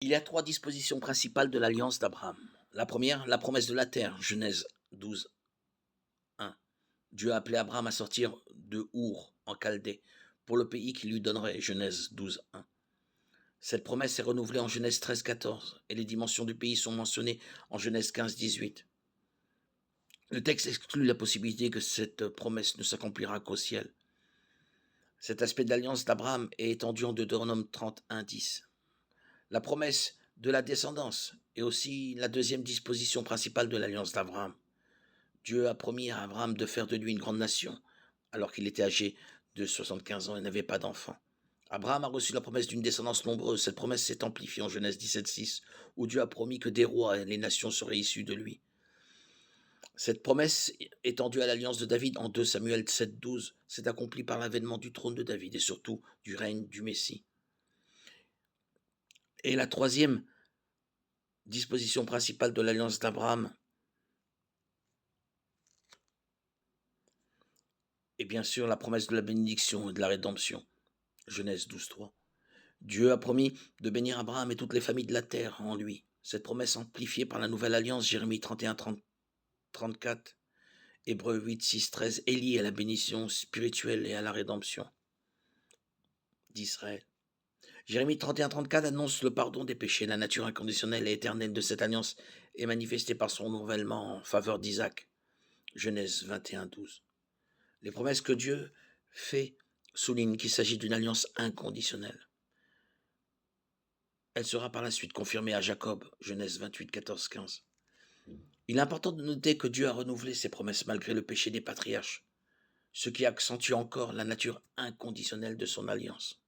Il y a 3 dispositions principales de l'alliance d'Abraham. La première, la promesse de la terre, Genèse 12:1. Dieu a appelé Abraham à sortir de Our, en Chaldée, pour le pays qu'il lui donnerait, Genèse 12:1. Cette promesse est renouvelée en Genèse 13:14, et les dimensions du pays sont mentionnées en Genèse 15:18. Le texte exclut la possibilité que cette promesse ne s'accomplira qu'au ciel. Cet aspect de l'alliance d'Abraham est étendu en Deutéronome 31:10. La promesse de la descendance est aussi la deuxième disposition principale de l'alliance d'Abraham. Dieu a promis à Abraham de faire de lui une grande nation, alors qu'il était âgé de 75 ans et n'avait pas d'enfant. Abraham a reçu la promesse d'une descendance nombreuse. Cette promesse s'est amplifiée en Genèse 17:6, où Dieu a promis que des rois et les nations seraient issus de lui. Cette promesse, étendue à l'alliance de David en 2 Samuel 7:12, s'est accomplie par l'avènement du trône de David et surtout du règne du Messie. Et la troisième disposition principale de l'alliance d'Abraham est bien sûr la promesse de la bénédiction et de la rédemption. Genèse 12:3. Dieu a promis de bénir Abraham et toutes les familles de la terre en lui. Cette promesse amplifiée par la nouvelle alliance, Jérémie 31:34, Hébreux 8:6-13, est liée à la bénédiction spirituelle et à la rédemption d'Israël. Jérémie 31:34 annonce le pardon des péchés. La nature inconditionnelle et éternelle de cette alliance est manifestée par son renouvellement en faveur d'Isaac. Genèse 21:12. Les promesses que Dieu fait soulignent qu'il s'agit d'une alliance inconditionnelle. Elle sera par la suite confirmée à Jacob, Genèse 28:14-15. Il est important de noter que Dieu a renouvelé ses promesses malgré le péché des patriarches, ce qui accentue encore la nature inconditionnelle de son alliance.